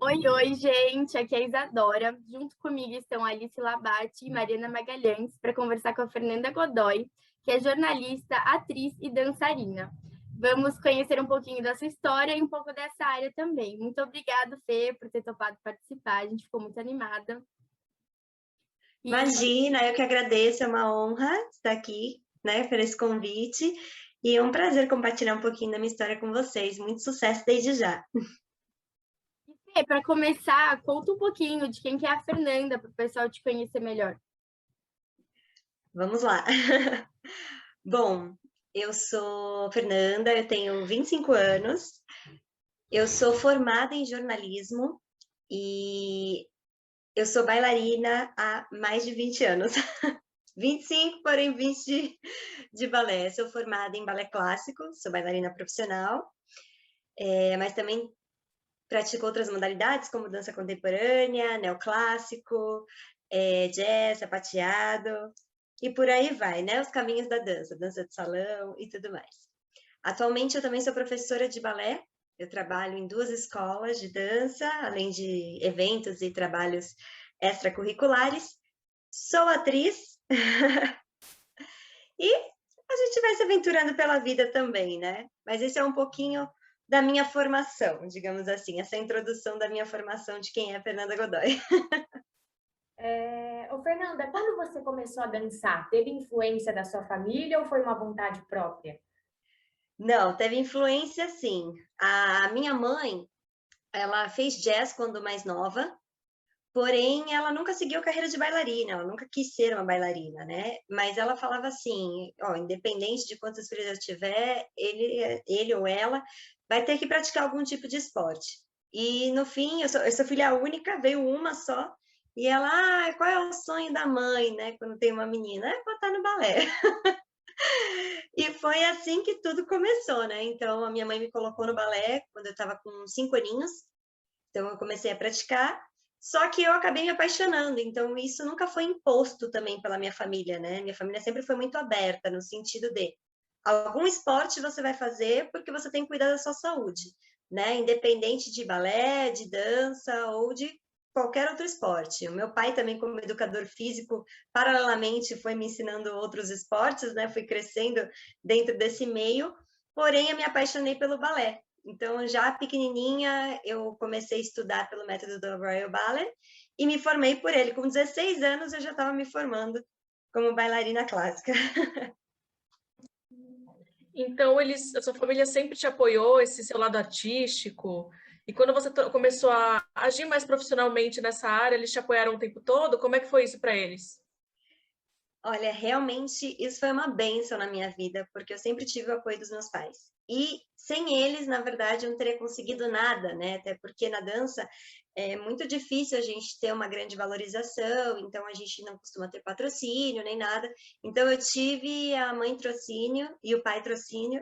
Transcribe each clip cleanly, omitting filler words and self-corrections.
Oi, oi, gente! Aqui é a Isadora. Junto comigo estão a Alice Labate e Mariana Magalhães para conversar com a Fernanda Godoy, que é jornalista, atriz e dançarina. Vamos conhecer um pouquinho da sua história e um pouco dessa área também. Muito obrigada, Fê, por ter topado participar. A gente ficou muito animada. E Imagina, eu que agradeço, é uma honra estar aqui, né, por esse convite, e é um prazer compartilhar um pouquinho da minha história com vocês. Muito sucesso desde já. Fê, para começar, conta um pouquinho de quem que é a Fernanda, para o pessoal te conhecer melhor. Vamos lá. Bom, eu sou Fernanda, eu tenho 25 anos, eu sou formada em jornalismo e eu sou bailarina há mais de 20 anos. 25, porém 20 de balé. Sou formada em balé clássico, sou bailarina profissional, mas também pratico outras modalidades, como dança contemporânea, neoclássico, jazz, sapateado, e por aí vai, né? Os caminhos da dança, dança de salão e tudo mais. Atualmente, eu também sou professora de balé, eu trabalho em 2 escolas de dança, além de eventos e trabalhos extracurriculares. Sou atriz e a gente vai se aventurando pela vida também, né? Mas esse é um pouquinho da minha formação, digamos assim, essa introdução da minha formação de quem é Fernanda Godoy. Ô, Fernanda, quando você começou a dançar, teve influência da sua família ou foi uma vontade própria? Não, teve influência sim. A minha mãe, ela fez jazz quando mais nova, porém ela nunca seguiu carreira de bailarina, ela nunca quis ser uma bailarina, né? Mas ela falava assim, ó, independente de quantos filhos eu tiver, ele ou ela vai ter que praticar algum tipo de esporte. E no fim, eu sou filha única, veio uma só, e ela, qual é o sonho da mãe, né, quando tem uma menina? É botar no balé. E foi assim que tudo começou, né? Então, a minha mãe me colocou no balé quando eu estava com 5 aninhos, então eu comecei a praticar, só que eu acabei me apaixonando, então isso nunca foi imposto também pela minha família, né? Minha família sempre foi muito aberta, no sentido de algum esporte você vai fazer porque você tem que cuidar da sua saúde, né? Independente de balé, de dança ou de qualquer outro esporte. O meu pai também, como educador físico, paralelamente foi me ensinando outros esportes, né? Fui crescendo dentro desse meio, porém eu me apaixonei pelo balé. Então, já pequenininha, eu comecei a estudar pelo método do Royal Ballet e me formei por ele. Com 16 anos, eu já estava me formando como bailarina clássica. Então, a sua família sempre te apoiou, esse seu lado artístico. E quando você começou a agir mais profissionalmente nessa área, eles te apoiaram o tempo todo? Como é que foi isso para eles? Olha, realmente isso foi uma bênção na minha vida, porque eu sempre tive o apoio dos meus pais. E sem eles, na verdade, eu não teria conseguido nada, né? Até porque na dança é muito difícil a gente ter uma grande valorização, então a gente não costuma ter patrocínio nem nada. Então eu tive a mãe trocínio e o pai trocínio,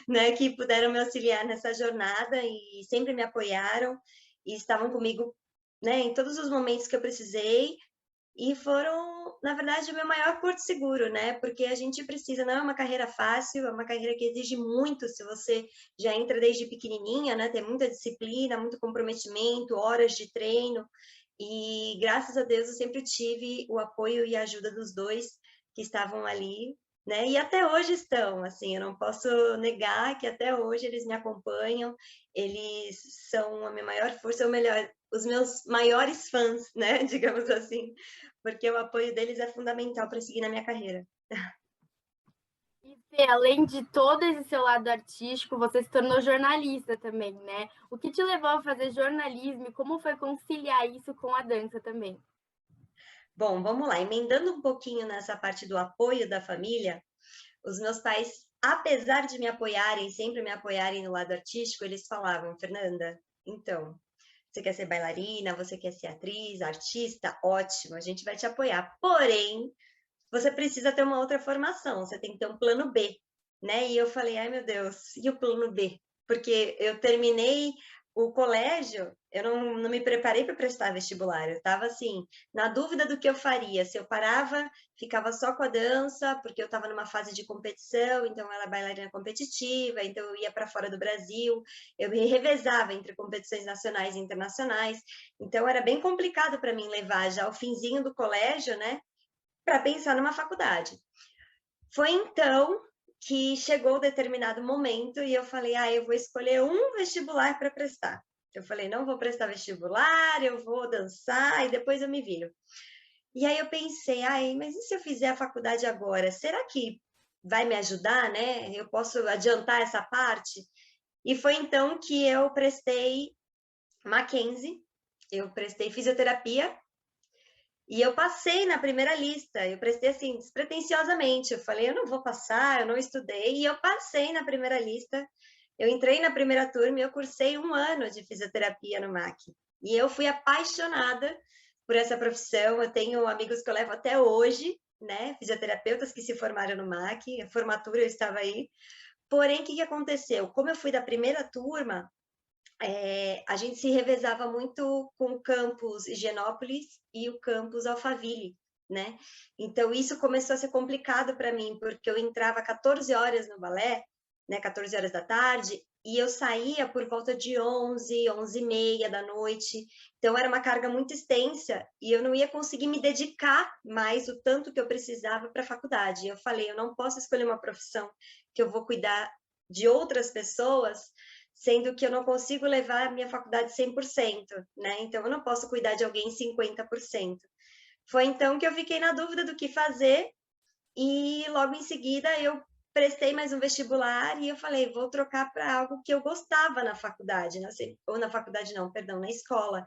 né, que puderam me auxiliar nessa jornada e sempre me apoiaram e estavam comigo, né, em todos os momentos que eu precisei. E foram, na verdade, o meu maior porto seguro, né, porque a gente precisa, não é uma carreira fácil, é uma carreira que exige muito, se você já entra desde pequenininha, né, tem muita disciplina, muito comprometimento, horas de treino, e graças a Deus eu sempre tive o apoio e a ajuda dos 2 que estavam ali, né, e até hoje estão, assim, eu não posso negar que até hoje eles me acompanham, eles são a minha maior força, ou melhor, os meus maiores fãs, né, digamos assim, porque o apoio deles é fundamental para seguir na minha carreira. E Fê, além de todo esse seu lado artístico, você se tornou jornalista também, né? O que te levou a fazer jornalismo e como foi conciliar isso com a dança também? Bom, vamos lá, emendando um pouquinho nessa parte do apoio da família, os meus pais, apesar de me apoiarem, sempre me apoiarem no lado artístico, eles falavam: "Fernanda, então, você quer ser bailarina, você quer ser atriz, artista? Ótimo, a gente vai te apoiar. Porém, você precisa ter uma outra formação, você tem que ter um plano B", né? E eu falei: "Ai, meu Deus, e o plano B?" Porque eu terminei o colégio, eu não me preparei para prestar vestibular, eu estava assim, na dúvida do que eu faria, se eu parava, ficava só com a dança, porque eu estava numa fase de competição, então eu era bailarina competitiva, então eu ia para fora do Brasil, eu me revezava entre competições nacionais e internacionais, então era bem complicado para mim levar já o finzinho do colégio, né, para pensar numa faculdade. Foi então que chegou determinado momento e eu falei, eu vou escolher um vestibular para prestar. Eu falei, não vou prestar vestibular, eu vou dançar e depois eu me viro. E aí eu pensei, mas e se eu fizer a faculdade agora? Será que vai me ajudar, né? Eu posso adiantar essa parte? E foi então que eu prestei Mackenzie, eu prestei fisioterapia e eu passei na primeira lista, eu prestei assim, despretensiosamente, eu falei, eu não vou passar, eu não estudei, e eu passei na primeira lista, eu entrei na primeira turma e eu cursei 1 ano de fisioterapia no MAC. E eu fui apaixonada por essa profissão, eu tenho amigos que eu levo até hoje, né, fisioterapeutas que se formaram no MAC, a formatura eu estava aí, porém, o que aconteceu? Como eu fui da primeira turma, a gente se revezava muito com o campus Higienópolis e o campus Alphaville, né? Então, isso começou a ser complicado para mim, porque eu entrava 14 horas no balé, né, 14 horas da tarde, e eu saía por volta de 11, 11h30 da noite. Então, era uma carga muito extensa e eu não ia conseguir me dedicar mais o tanto que eu precisava para a faculdade. Eu falei, eu não posso escolher uma profissão que eu vou cuidar de outras pessoas, sendo que eu não consigo levar a minha faculdade 100%, né? Então, eu não posso cuidar de alguém 50%. Foi então que eu fiquei na dúvida do que fazer e logo em seguida eu prestei mais um vestibular e eu falei, vou trocar para algo que eu gostava na faculdade, né? Ou na faculdade não, perdão, na escola.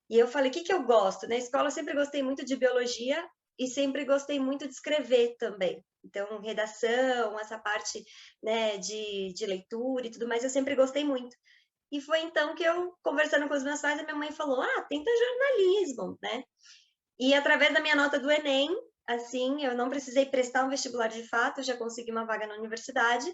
E eu falei, o que eu gosto? Na escola eu sempre gostei muito de biologia e sempre gostei muito de escrever também. Então, redação, essa parte, né, de leitura e tudo mais, eu sempre gostei muito. E foi então que eu, conversando com os meus pais, a minha mãe falou, tenta jornalismo, né? E através da minha nota do Enem, assim, eu não precisei prestar um vestibular de fato, eu já consegui uma vaga na universidade,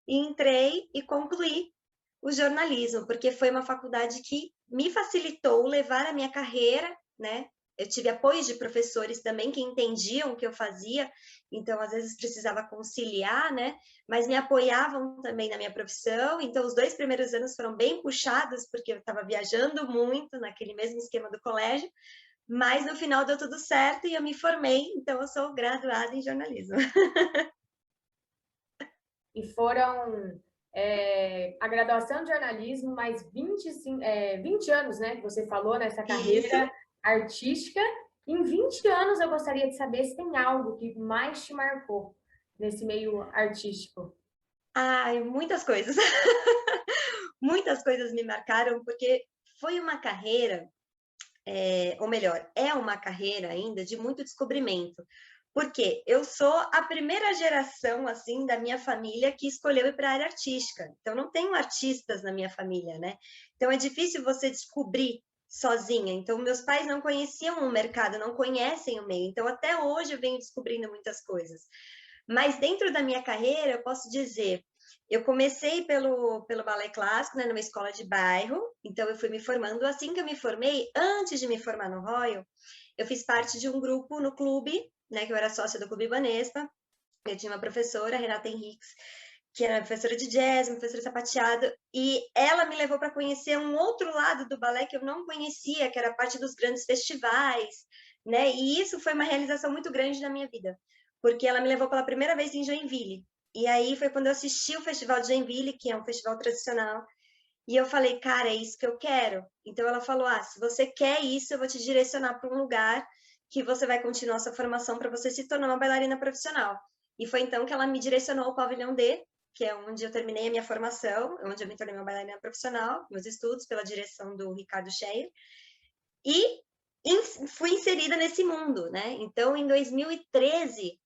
e entrei e concluí o jornalismo, porque foi uma faculdade que me facilitou levar a minha carreira, né? Eu tive apoio de professores também que entendiam o que eu fazia, então às vezes precisava conciliar, né? Mas me apoiavam também na minha profissão. Então os 2 primeiros anos foram bem puxados, porque eu estava viajando muito naquele mesmo esquema do colégio, mas no final deu tudo certo e eu me formei, então eu sou graduada em jornalismo. E foram a graduação de jornalismo, mais 20 anos, né, que você falou nessa carreira Isso. artística. Em 20 anos, eu gostaria de saber se tem algo que mais te marcou nesse meio artístico. Muitas coisas. Muitas coisas me marcaram, porque foi uma carreira, ou melhor, é uma carreira ainda de muito descobrimento. Porque eu sou a primeira geração, assim, da minha família que escolheu ir para a área artística. Então, não tenho artistas na minha família, né? Então, é difícil você descobrir sozinha. Então, meus pais não conheciam o mercado, não conhecem o meio. Então, até hoje eu venho descobrindo muitas coisas. Mas dentro da minha carreira, eu posso dizer, eu comecei pelo balé clássico, né, numa escola de bairro, então eu fui me formando. Assim que eu me formei, antes de me formar no Royal, eu fiz parte de um grupo no clube, né, que eu era sócia do Clube Banespa. Eu tinha uma professora, Renata Henriques, que era professora de jazz, professora de sapateado, e ela me levou para conhecer um outro lado do balé que eu não conhecia, que era a parte dos grandes festivais, né? E isso foi uma realização muito grande na minha vida, porque ela me levou pela primeira vez em Joinville. E aí foi quando eu assisti o Festival de Joinville, que é um festival tradicional, e eu falei, cara, é isso que eu quero. Então ela falou, se você quer isso, eu vou te direcionar para um lugar que você vai continuar sua formação para você se tornar uma bailarina profissional. E foi então que ela me direcionou ao Pavilhão D, que é onde eu terminei a minha formação, onde eu me tornei uma bailarina profissional, meus estudos pela direção do Ricardo Scheer, e fui inserida nesse mundo, né? Então, em 2013,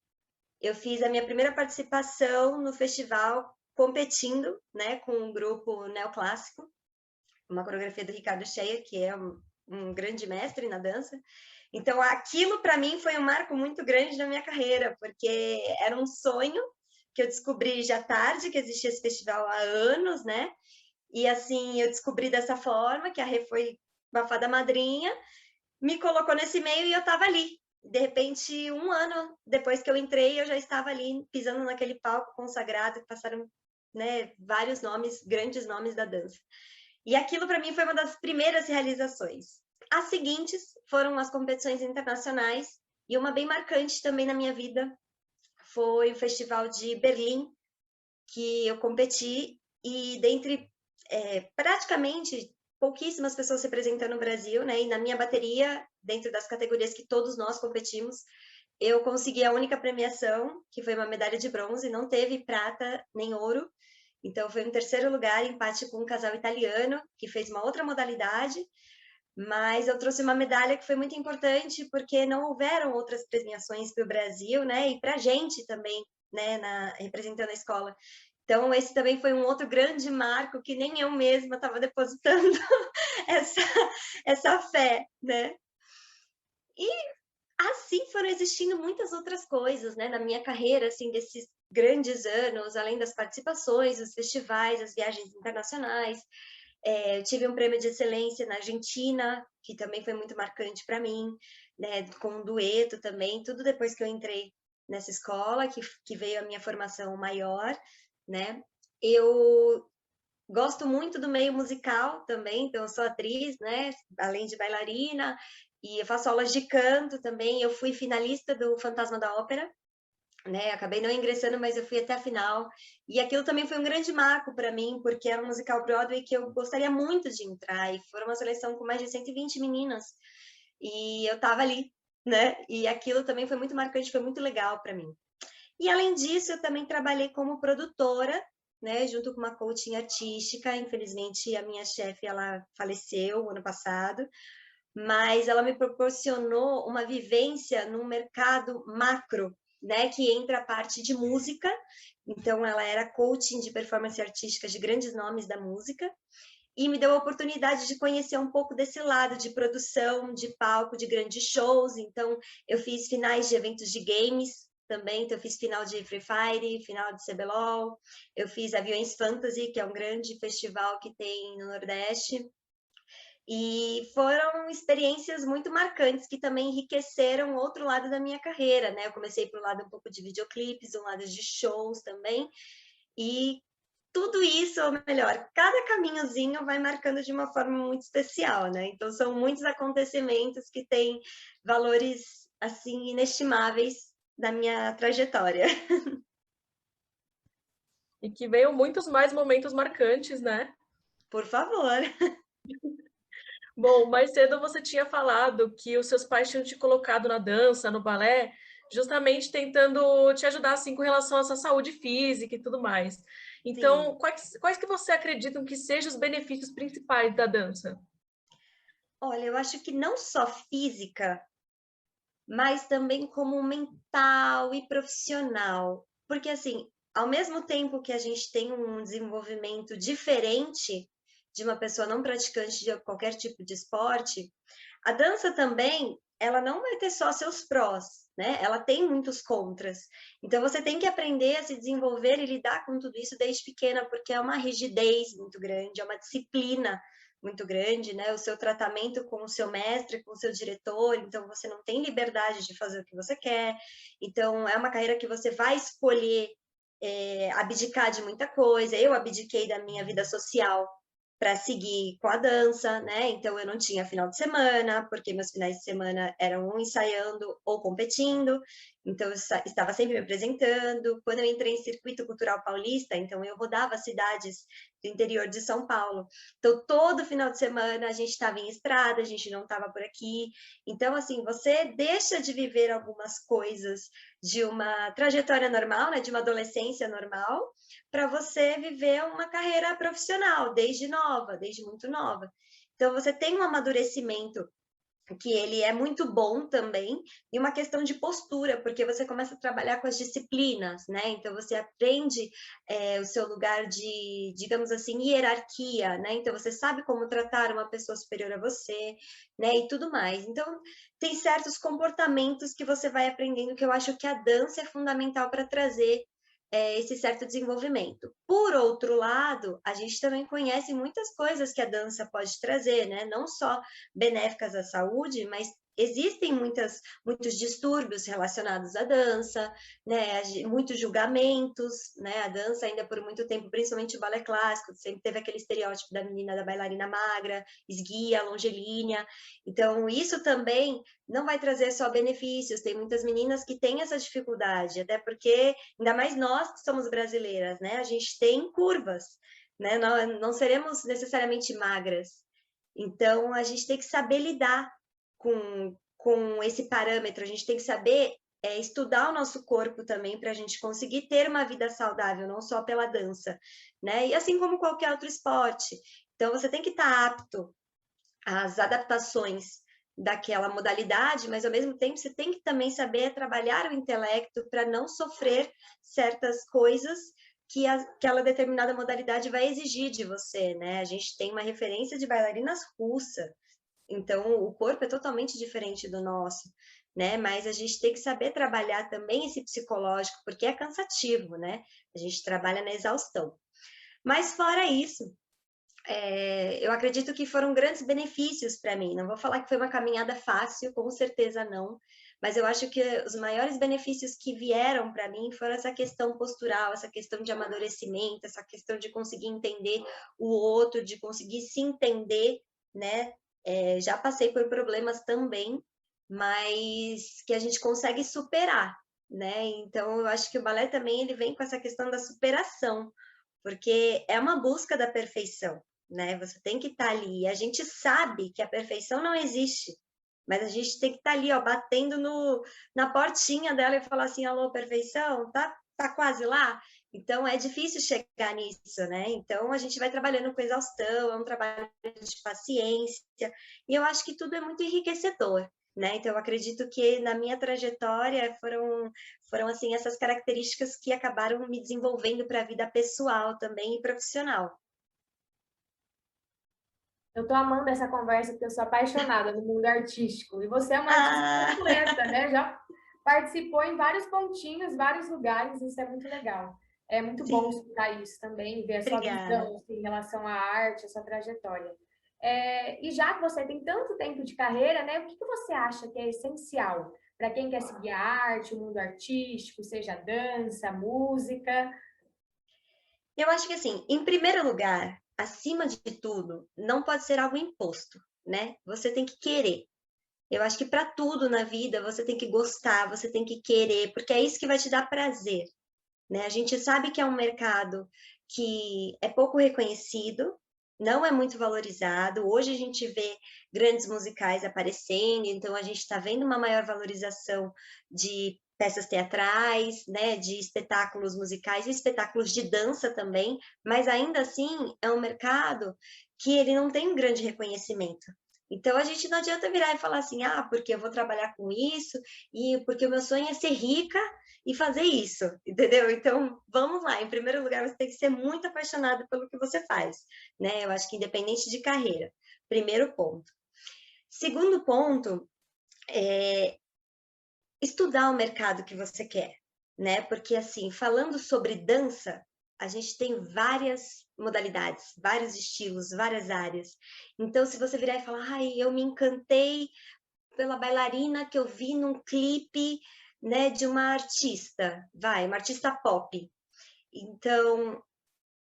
eu fiz a minha primeira participação no festival competindo, né, com um grupo neoclássico, uma coreografia do Ricardo Scheer, que é um grande mestre na dança. Então, aquilo para mim foi um marco muito grande na minha carreira, porque era um sonho que eu descobri já tarde, que existia esse festival há anos, né? E assim, eu descobri dessa forma, que a Rê foi uma fada madrinha, me colocou nesse meio e eu estava ali. De repente, um ano depois que eu entrei, eu já estava ali pisando naquele palco consagrado, que passaram, né, vários nomes, grandes nomes da dança. E aquilo para mim foi uma das primeiras realizações. As seguintes foram as competições internacionais, e uma bem marcante também na minha vida foi o Festival de Berlim, que eu competi, e dentre praticamente pouquíssimas pessoas representando o Brasil, né? E na minha bateria, dentro das categorias que todos nós competimos, eu consegui a única premiação, que foi uma medalha de bronze, não teve prata nem ouro. Então, foi um terceiro lugar, empate com um casal italiano, que fez uma outra modalidade, mas eu trouxe uma medalha que foi muito importante, porque não houveram outras premiações para o Brasil, né? E para a gente também, né? Representando a escola. Então, esse também foi um outro grande marco que nem eu mesma estava depositando essa fé, né? E assim foram existindo muitas outras coisas, né? Na minha carreira, assim, desses grandes anos, além das participações, os festivais, as viagens internacionais. Eu tive um prêmio de excelência na Argentina, que também foi muito marcante para mim, né? Com um dueto também, tudo depois que eu entrei nessa escola, que veio a minha formação maior, né? Eu gosto muito do meio musical também, então eu sou atriz, né? Além de bailarina, e eu faço aulas de canto também. Eu fui finalista do Fantasma da Ópera, né? Acabei não ingressando, mas eu fui até a final. E aquilo também foi um grande marco para mim, porque era um musical Broadway que eu gostaria muito de entrar, e foi uma seleção com mais de 120 meninas, e eu estava ali, né? E aquilo também foi muito marcante, foi muito legal para mim. E além disso, eu também trabalhei como produtora, né, junto com uma coaching artística. Infelizmente, a minha chefe, ela faleceu ano passado, mas ela me proporcionou uma vivência no mercado macro, né, que entra a parte de música. Então, ela era coaching de performance artística de grandes nomes da música, e me deu a oportunidade de conhecer um pouco desse lado de produção, de palco, de grandes shows. Então, eu fiz finais de eventos de games também, então eu fiz final de Free Fire, final de CBLOL, eu fiz Aviões Fantasy, que é um grande festival que tem no Nordeste, e foram experiências muito marcantes que também enriqueceram outro lado da minha carreira, né? Eu comecei por um lado um pouco de videoclipes, um lado de shows também, e tudo isso, ou melhor, cada caminhozinho vai marcando de uma forma muito especial, né? Então, são muitos acontecimentos que têm valores, assim, inestimáveis da minha trajetória. E que veio muitos mais momentos marcantes, né? Por favor. Bom, mais cedo você tinha falado que os seus pais tinham te colocado na dança, no balé, justamente tentando te ajudar assim com relação à sua saúde física e tudo mais. Sim. Então, quais que você acreditam que sejam os benefícios principais da dança? Olha, eu acho que não só física, mas também como mental e profissional. Porque, assim, ao mesmo tempo que a gente tem um desenvolvimento diferente de uma pessoa não praticante de qualquer tipo de esporte, a dança também, ela não vai ter só seus prós, né? Ela tem muitos contras. Então, você tem que aprender a se desenvolver e lidar com tudo isso desde pequena, porque é uma rigidez muito grande, é uma disciplina muito grande, né? O seu tratamento com o seu mestre, com o seu diretor, então você não tem liberdade de fazer o que você quer. Então, é uma carreira que você vai escolher abdicar de muita coisa. Eu abdiquei da minha vida social para seguir com a dança, né? Então eu não tinha final de semana, porque meus finais de semana eram ou ensaiando ou competindo. Então eu estava sempre me apresentando. Quando eu entrei em circuito cultural paulista, então eu rodava cidades do interior de São Paulo. Então todo final de semana a gente estava em estrada, a gente não estava por aqui. Então assim, você deixa de viver algumas coisas de uma trajetória normal, né, de uma adolescência normal, para você viver uma carreira profissional, desde nova, desde muito nova. Então, você tem um amadurecimento que ele é muito bom também, e uma questão de postura, porque você começa a trabalhar com as disciplinas, né? Então, você aprende o seu lugar de, digamos assim, hierarquia, né? Então, você sabe como tratar uma pessoa superior a você, né? E tudo mais. Então, tem certos comportamentos que você vai aprendendo, que eu acho que a dança é fundamental para trazer esse certo desenvolvimento. Por outro lado, a gente também conhece muitas coisas que a dança pode trazer, né? Não só benéficas à saúde, mas existem muitos distúrbios relacionados à dança, né? Muitos julgamentos, né? A dança ainda por muito tempo, principalmente o balé clássico, sempre teve aquele estereótipo da menina, da bailarina magra, esguia, longilínea. Então, isso também não vai trazer só benefícios. Tem muitas meninas que têm essa dificuldade, até porque, ainda mais nós que somos brasileiras, né? A gente tem curvas, né? Não seremos necessariamente magras. Então, a gente tem que saber lidar com esse parâmetro, a gente tem que saber estudar o nosso corpo também para a gente conseguir ter uma vida saudável, não só pela dança, né? E assim como qualquer outro esporte. Então, você tem que estar apto às adaptações daquela modalidade, mas ao mesmo tempo você tem que também saber trabalhar o intelecto para não sofrer certas coisas que aquela determinada modalidade vai exigir de você, né? A gente tem uma referência de bailarinas russas, então o corpo é totalmente diferente do nosso, né? Mas a gente tem que saber trabalhar também esse psicológico, porque é cansativo, né? A gente trabalha na exaustão. Mas fora isso, eu acredito que foram grandes benefícios para mim. Não vou falar que foi uma caminhada fácil, com certeza não, mas eu acho que os maiores benefícios que vieram para mim foram essa questão postural, essa questão de amadurecimento, essa questão de conseguir entender o outro, de conseguir se entender, né? Já passei por problemas também, mas que a gente consegue superar, né? Então, eu acho que o balé também ele vem com essa questão da superação, porque é uma busca da perfeição, né? Você tem que estar ali. A gente sabe que a perfeição não existe, mas a gente tem que estar ali, ó, batendo na portinha dela e falar assim, alô, perfeição, tá quase lá? Então, é difícil chegar nisso, né? Então, a gente vai trabalhando com exaustão, é um trabalho de paciência, e eu acho que tudo é muito enriquecedor, né? Então, eu acredito que na minha trajetória foram assim, essas características que acabaram me desenvolvendo para a vida pessoal também e profissional. Eu tô amando essa conversa porque eu sou apaixonada no mundo artístico. E você é uma artista completa, né? Já participou em vários pontinhos, vários lugares, isso é muito legal. É muito bom Sim, escutar isso também, ver a sua obrigada. visão assim, em relação à arte, a sua trajetória. E já que você tem tanto tempo de carreira, né? O que você acha que é essencial para quem quer seguir a arte, o mundo artístico, seja dança, música? Eu acho que, assim, em primeiro lugar, acima de tudo, não pode ser algo imposto, né? Você tem que querer. Eu acho que para tudo na vida você tem que gostar, você tem que querer, porque é isso que vai te dar prazer, né? A gente sabe que é um mercado que é pouco reconhecido, não é muito valorizado. Hoje a gente vê grandes musicais aparecendo, então a gente está vendo uma maior valorização de peças teatrais, né, de espetáculos musicais e espetáculos de dança também, mas ainda assim é um mercado que ele não tem um grande reconhecimento. Então a gente não adianta virar e falar assim, porque eu vou trabalhar com isso e porque o meu sonho é ser rica e fazer isso, entendeu? Então, vamos lá. Em primeiro lugar, você tem que ser muito apaixonado pelo que você faz, né? Eu acho que independente de carreira. Primeiro ponto. Segundo ponto, estudar o mercado que você quer, né? Porque, assim, falando sobre dança, a gente tem várias modalidades, vários estilos, várias áreas. Então, se você virar e falar, eu me encantei pela bailarina que eu vi num clipe, né, de uma artista, uma artista pop. Então,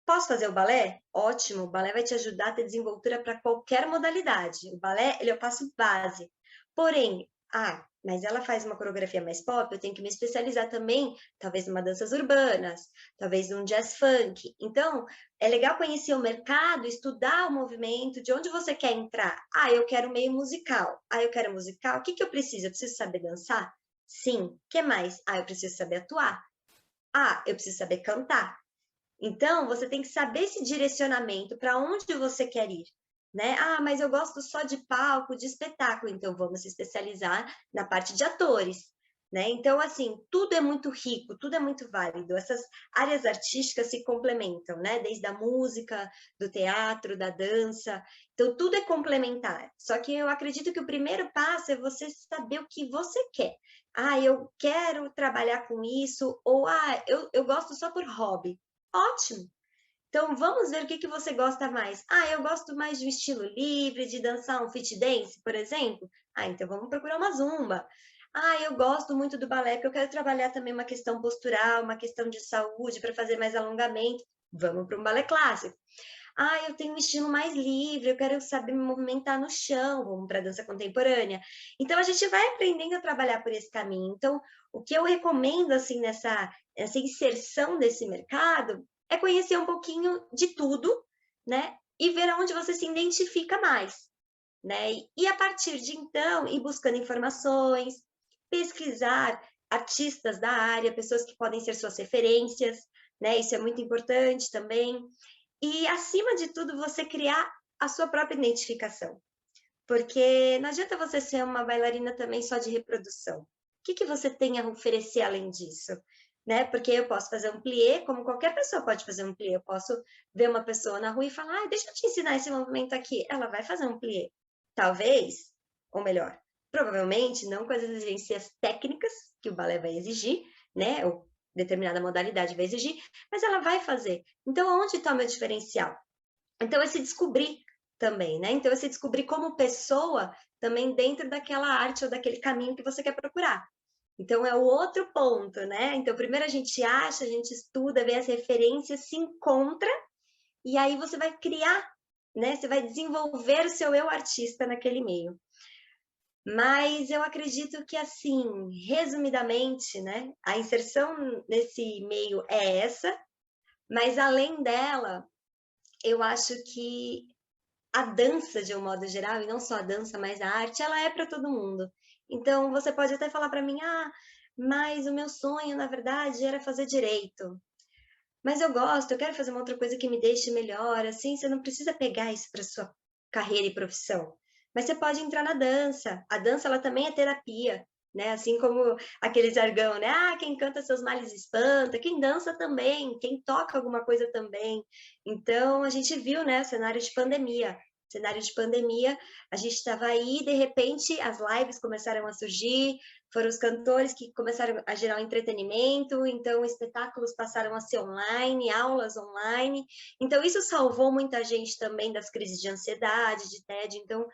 posso fazer o balé? Ótimo, o balé vai te ajudar a ter desenvoltura para qualquer modalidade. O balé, ele é o passo base. Porém, mas ela faz uma coreografia mais pop, eu tenho que me especializar também, talvez numa danças urbanas, talvez num jazz funk. Então, é legal conhecer o mercado, estudar o movimento, de onde você quer entrar. Eu quero meio musical. Eu quero musical. O que eu preciso? Eu preciso saber dançar? Sim. O que mais? Eu preciso saber atuar. Eu preciso saber cantar. Então, você tem que saber esse direcionamento para onde você quer ir, né? Mas eu gosto só de palco, de espetáculo, então vamos se especializar na parte de atores, né? Então, assim, tudo é muito rico, tudo é muito válido. Essas áreas artísticas se complementam, né? Desde a música, do teatro, da dança. Então, tudo é complementar. Só que eu acredito que o primeiro passo é você saber o que você quer. Ah, eu quero trabalhar com isso, ou eu gosto só por hobby. Ótimo! Então, vamos ver o que você gosta mais. Ah, eu gosto mais de um estilo livre, de dançar um fit dance, por exemplo. Ah, então vamos procurar uma zumba. Ah, eu gosto muito do balé, porque eu quero trabalhar também uma questão postural, uma questão de saúde, para fazer mais alongamento. Vamos para um balé clássico. Ah, eu tenho um estilo mais livre, eu quero saber me movimentar no chão, vamos para a dança contemporânea. Então, a gente vai aprendendo a trabalhar por esse caminho. Então, o que eu recomendo, assim, nessa inserção desse mercado, é conhecer um pouquinho de tudo, né? E ver aonde você se identifica mais, né? E a partir de então, ir buscando informações, pesquisar artistas da área, pessoas que podem ser suas referências, né? Isso é muito importante também. E, acima de tudo, você criar a sua própria identificação. Porque não adianta você ser uma bailarina também só de reprodução. O que você tem a oferecer além disso? Né? Porque eu posso fazer um plié, como qualquer pessoa pode fazer um plié. Eu posso ver uma pessoa na rua e falar, ah, deixa eu te ensinar esse movimento aqui. Ela vai fazer um plié. Talvez, ou melhor, provavelmente não com as exigências técnicas que o balé vai exigir, né? Ou determinada modalidade vai exigir, mas ela vai fazer. Então, onde está o meu diferencial? Então, é se descobrir também, né? Então, é se descobrir como pessoa também dentro daquela arte ou daquele caminho que você quer procurar. Então, é o outro ponto, né? Então, primeiro a gente acha, a gente estuda, vê as referências, se encontra, e aí você vai criar, né? Você vai desenvolver o seu eu artista naquele meio. Mas eu acredito que, assim, resumidamente, né? A inserção nesse meio é essa, mas além dela, eu acho que a dança, de um modo geral, e não só a dança, mas a arte, ela é para todo mundo. Então, você pode até falar para mim, ah, mas o meu sonho, na verdade, era fazer direito. Mas eu gosto, eu quero fazer uma outra coisa que me deixe melhor, assim, você não precisa pegar isso para sua carreira e profissão. Mas você pode entrar na dança. A dança, ela também é terapia, né? Assim como aquele jargão, né? Ah, quem canta seus males espanta, quem dança também, quem toca alguma coisa também. Então, a gente viu, né, cenário de pandemia. Cenário de pandemia, a gente estava aí, de repente, as lives começaram a surgir, foram os cantores que começaram a gerar um entretenimento, então espetáculos passaram a ser online, aulas online. Então, isso salvou muita gente também das crises de ansiedade, de tédio. Então,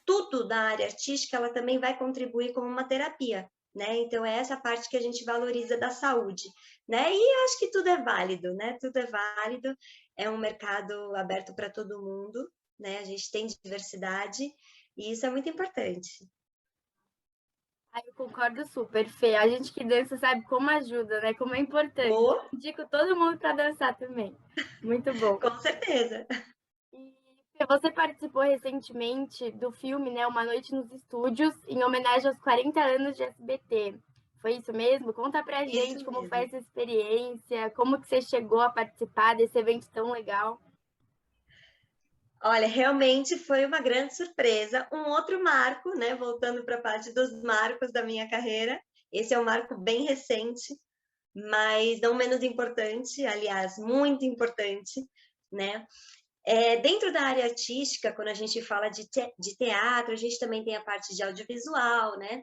tudo da área artística, ela também vai contribuir como uma terapia, né? Então, é essa parte que a gente valoriza da saúde, né? E eu acho que tudo é válido, né? Tudo é válido, é um mercado aberto para todo mundo, né? A gente tem diversidade e isso é muito importante. Eu concordo super, Fê. A gente que dança sabe como ajuda, né? Como é importante. Oh, Indico todo mundo para dançar também. Muito bom. com certeza. E Fê, você participou recentemente do filme, né, Uma Noite nos Estúdios, em homenagem aos 40 anos de SBT. Foi isso mesmo? Conta pra gente Isso como mesmo. foi essa experiência, como que você chegou a participar desse evento tão legal. Olha, realmente foi uma grande surpresa. Um outro marco, né? Voltando para a parte dos marcos da minha carreira. Esse é um marco bem recente, mas não menos importante, aliás, muito importante, né? Dentro da área artística, quando a gente fala de teatro, a gente também tem a parte de audiovisual, né?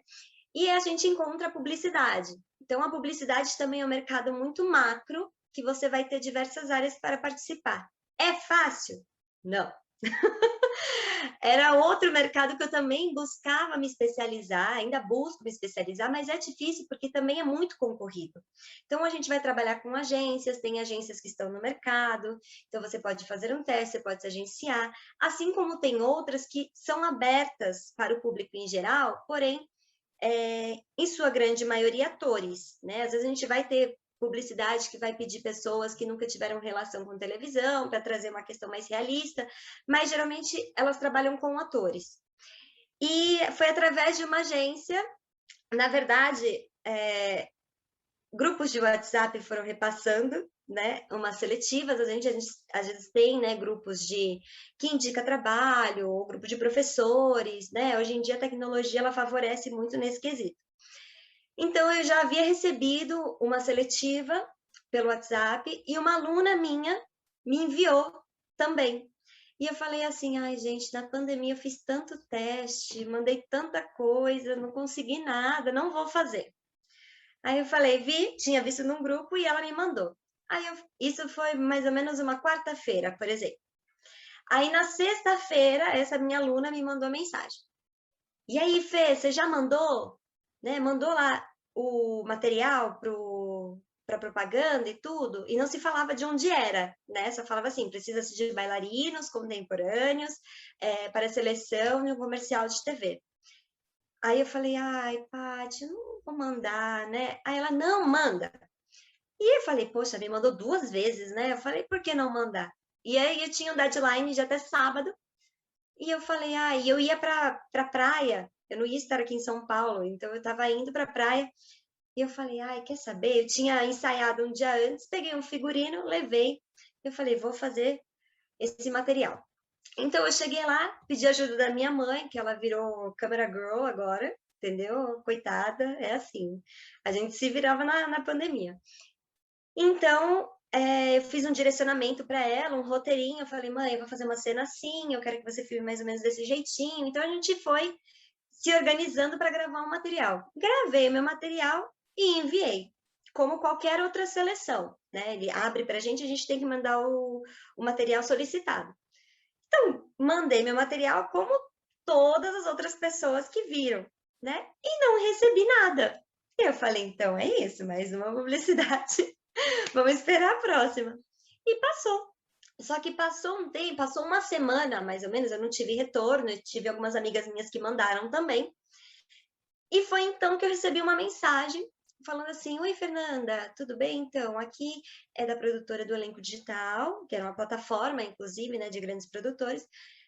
E a gente encontra a publicidade. Então, a publicidade também é um mercado muito macro, que você vai ter diversas áreas para participar. É fácil? Não. Era outro mercado que eu também buscava me especializar, ainda busco me especializar, mas é difícil porque também é muito concorrido. Então, a gente vai trabalhar com agências, tem agências que estão no mercado, então você pode fazer um teste, você pode se agenciar, assim como tem outras que são abertas para o público em geral, porém, em sua grande maioria, atores, né? Às vezes a gente vai ter publicidade que vai pedir pessoas que nunca tiveram relação com televisão, para trazer uma questão mais realista, mas geralmente elas trabalham com atores. E foi através de uma agência, na verdade, grupos de WhatsApp foram repassando, né, umas seletivas, a gente às vezes tem, né, grupos que indica trabalho, ou grupo de professores, né, hoje em dia a tecnologia ela favorece muito nesse quesito. Então, eu já havia recebido uma seletiva pelo WhatsApp e uma aluna minha me enviou também. E eu falei assim, ai, gente, na pandemia eu fiz tanto teste, mandei tanta coisa, não consegui nada, não vou fazer. Aí eu falei, tinha visto num grupo e ela me mandou. Isso foi mais ou menos uma quarta-feira, por exemplo. Aí na sexta-feira, essa minha aluna me mandou mensagem. E aí, Fê, você já mandou? Né? Mandou lá o material para propaganda e tudo, e não se falava de onde era, né? Só falava assim, precisa-se de bailarinos contemporâneos para seleção no comercial de TV. Aí eu falei, ai, Paty, eu não vou mandar, né? Aí ela, não, manda. E eu falei, poxa, me mandou 2 vezes, né? Eu falei, por que não mandar? E aí eu tinha um deadline de até sábado, e eu falei, e eu ia para praia, eu não ia estar aqui em São Paulo, então eu estava indo para a praia, e eu falei, quer saber? Eu tinha ensaiado um dia antes, peguei um figurino, levei, eu falei, vou fazer esse material. Então eu cheguei lá, pedi ajuda da minha mãe, que ela virou camera girl agora, entendeu? Coitada, é assim. A gente se virava na pandemia. Então, eu fiz um direcionamento para ela, um roteirinho. Eu falei, mãe, eu vou fazer uma cena assim, eu quero que você filme mais ou menos desse jeitinho. Então, a gente foi se organizando para gravar um material. Gravei o meu material e enviei, como qualquer outra seleção, né? Ele abre para a gente tem que mandar o material solicitado. Então, mandei meu material como todas as outras pessoas que viram, né? E não recebi nada. E eu falei, então é isso, mais uma publicidade. Vamos esperar a próxima. E passou. Só que passou um tempo, passou uma semana, mais ou menos, eu não tive retorno, eu tive algumas amigas minhas que mandaram também. E foi então que eu recebi uma mensagem falando assim, oi, Fernanda, tudo bem? Então, aqui é da produtora do Elenco Digital, que era uma plataforma, inclusive, né, de grandes produtores,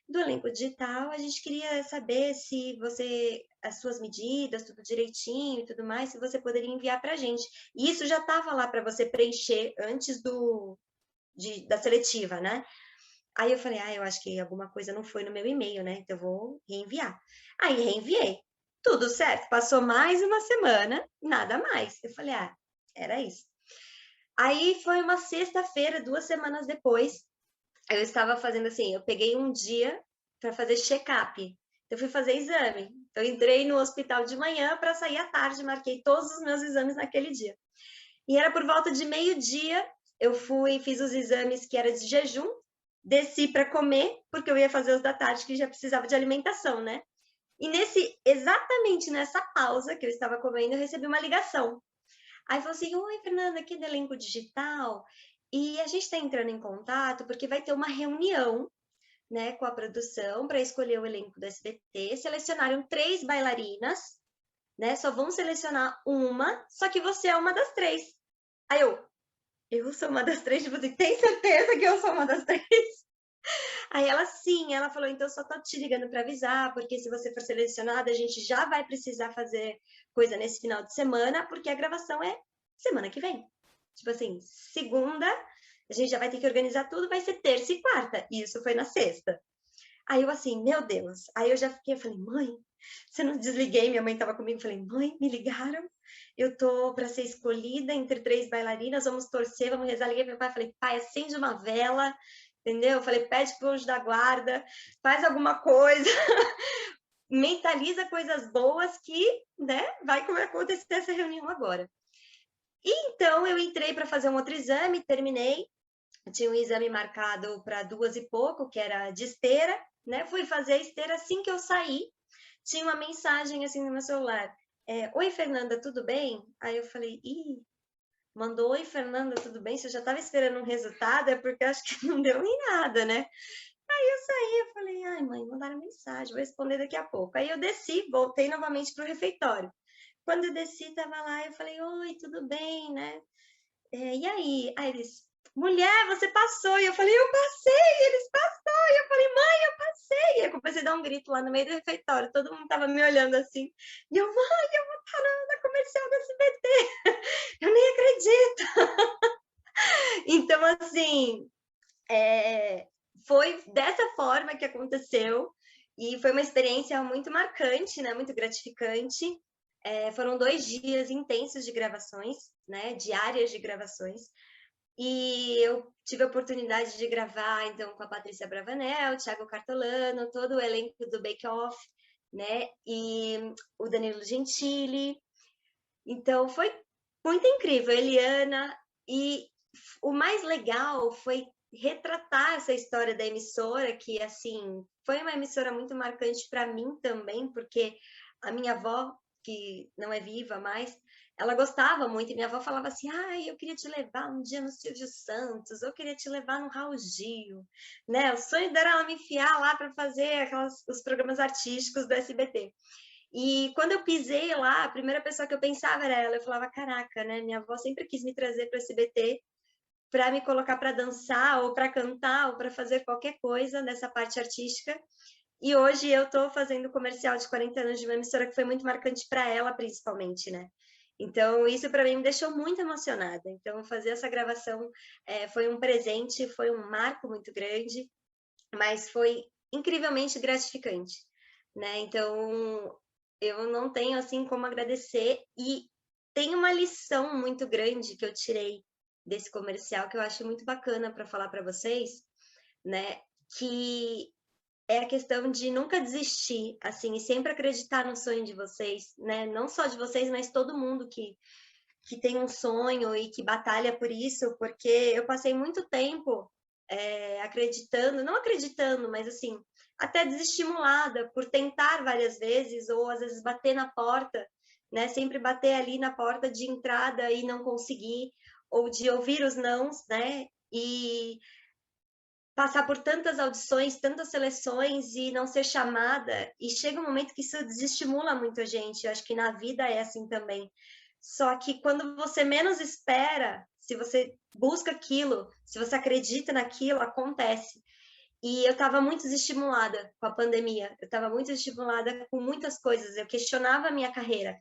do Elenco Digital. A gente queria saber se você, as suas medidas, tudo direitinho e tudo mais, se você poderia enviar para a gente. E isso já estava lá para você preencher antes da seletiva, né? Aí eu falei, eu acho que alguma coisa não foi no meu e-mail, né? Então eu vou reenviar. Aí reenviei. Tudo certo. Passou mais uma semana, nada mais. Eu falei, era isso. Aí foi uma sexta-feira, 2 semanas depois, eu estava fazendo assim, eu peguei um dia para fazer check-up. Eu fui fazer exame. Eu entrei no hospital de manhã para sair à tarde, marquei todos os meus exames naquele dia. E era por volta de meio-dia, eu fiz os exames que era de jejum, desci para comer, porque eu ia fazer os da tarde, que já precisava de alimentação, né? E exatamente nessa pausa que eu estava comendo, eu recebi uma ligação. Aí falou assim, oi, Fernanda, aqui do Elenco Digital, e a gente está entrando em contato porque vai ter uma reunião, né, com a produção para escolher o elenco do SBT. Selecionaram 3 bailarinas, né? Só vão selecionar uma, só que você é uma das 3. Aí eu sou uma das 3, tipo assim, tem certeza que eu sou uma das 3? Aí ela, sim, ela falou, então eu só tô te ligando para avisar, porque se você for selecionada, a gente já vai precisar fazer coisa nesse final de semana, porque a gravação é semana que vem. Tipo assim, segunda, a gente já vai ter que organizar tudo, vai ser terça e quarta. E isso foi na sexta. Aí eu assim, meu Deus. Aí eu já fiquei, eu falei, mãe, você não desliguei? Minha mãe estava comigo, eu falei, mãe, me ligaram, eu tô para ser escolhida entre 3 bailarinas, vamos torcer, vamos rezar. Liguei para meu pai, falei, pai, acende uma vela, entendeu? Eu falei, pede pro anjo da guarda, faz alguma coisa, mentaliza coisas boas que, né, vai acontecer essa reunião agora. E então eu entrei para fazer um outro exame, terminei, tinha um exame marcado para 2 e pouco, que era de esteira, né? Fui fazer a esteira, assim que eu saí, tinha uma mensagem assim no meu celular. Oi, Fernanda, tudo bem? Aí eu falei, mandou oi, Fernanda, tudo bem? Você já estava esperando um resultado? É porque acho que não deu em nada, né? Aí eu saí, eu falei, ai, mãe, mandaram mensagem, vou responder daqui a pouco. Aí eu desci, voltei novamente para o refeitório. Quando eu desci, estava lá, eu falei, oi, tudo bem, né? E aí? Aí eles, mulher, você passou. E eu falei, eu passei. E eles, passou. E eu falei, mãe, eu passei. E eu comecei a dar um grito lá no meio do refeitório. Todo mundo tava me olhando assim. E eu, mãe, eu vou estar na comercial da SBT. Eu nem acredito. Então, assim, foi dessa forma que aconteceu. E foi uma experiência muito marcante, né? Muito gratificante. Foram 2 dias intensos de gravações, né? Diárias de gravações. E eu tive a oportunidade de gravar, então, com a Patrícia Bravanel, o Thiago Cartolano, todo o elenco do Bake Off, né? E o Danilo Gentili. Então, foi muito incrível, Eliana. E o mais legal foi retratar essa história da emissora, que, assim, foi uma emissora muito marcante para mim também, porque a minha avó, que não é viva mais, ela gostava muito, e minha avó falava assim, eu queria te levar um dia no Silvio Santos, eu queria te levar no Raul Gil, né? O sonho dela era ela me enfiar lá para fazer os programas artísticos do SBT. E quando eu pisei lá, a primeira pessoa que eu pensava era ela. Eu falava, caraca, né? Minha avó sempre quis me trazer para o SBT para me colocar para dançar, ou para cantar, ou para fazer qualquer coisa nessa parte artística. E hoje eu estou fazendo comercial de 40 anos de uma emissora que foi muito marcante para ela, principalmente, né? Então, isso para mim me deixou muito emocionada. Então, fazer essa gravação foi um presente, foi um marco muito grande, mas foi incrivelmente gratificante, né? Então, eu não tenho, assim, como agradecer. E tem uma lição muito grande que eu tirei desse comercial, que eu acho muito bacana para falar para vocês, né? Que é a questão de nunca desistir, assim, e sempre acreditar no sonho de vocês, né? Não só de vocês, mas todo mundo que tem um sonho e que batalha por isso, porque eu passei muito tempo acreditando, não acreditando, mas assim, até desestimulada por tentar várias vezes, ou às vezes bater na porta, né? Sempre bater ali na porta de entrada e não conseguir, ou de ouvir os nãos, né? E passar por tantas audições, tantas seleções e não ser chamada, e chega um momento que isso desestimula muito a gente. Eu acho que na vida é assim também. Só que quando você menos espera, se você busca aquilo, se você acredita naquilo, acontece. E eu estava muito desestimulada com a pandemia, eu estava muito desestimulada com muitas coisas, eu questionava a minha carreira.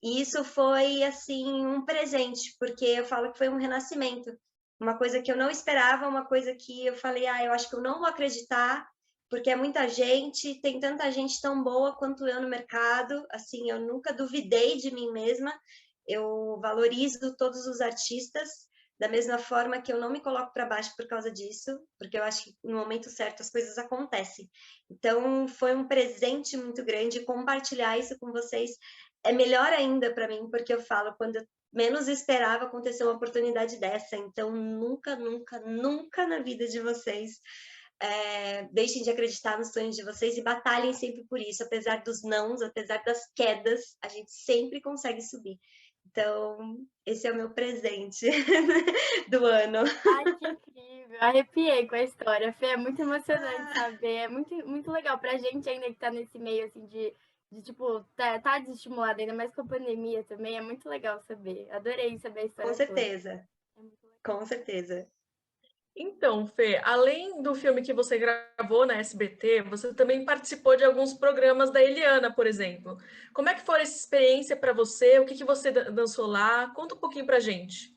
E isso foi, assim, um presente, porque eu falo que foi um renascimento. Uma coisa que eu não esperava, uma coisa que eu falei, eu acho que eu não vou acreditar, porque é muita gente, tem tanta gente tão boa quanto eu no mercado. Assim, eu nunca duvidei de mim mesma, eu valorizo todos os artistas, da mesma forma que eu não me coloco para baixo por causa disso, porque eu acho que no momento certo as coisas acontecem. Então, foi um presente muito grande compartilhar isso com vocês. É melhor ainda para mim, porque eu falo, quando eu menos esperava acontecer uma oportunidade dessa. Então, nunca, nunca, nunca na vida de vocês deixem de acreditar nos sonhos de vocês e batalhem sempre por isso. Apesar dos nãos, apesar das quedas, a gente sempre consegue subir. Então, esse é o meu presente do ano. Ai, que incrível! Arrepiei com a história. Fê, é muito emocionante saber. É muito, muito legal pra gente ainda que tá nesse meio, assim, de tipo, tá desestimulado, ainda mais com a pandemia também. É muito legal saber. Adorei saber a Com história toda. certeza, É muito legal. com certeza. Então, Fê, além do filme que você gravou na SBT, você também participou de alguns programas da Eliana, por exemplo. Como é que foi essa experiência para você? O que você dançou lá? Conta um pouquinho pra gente.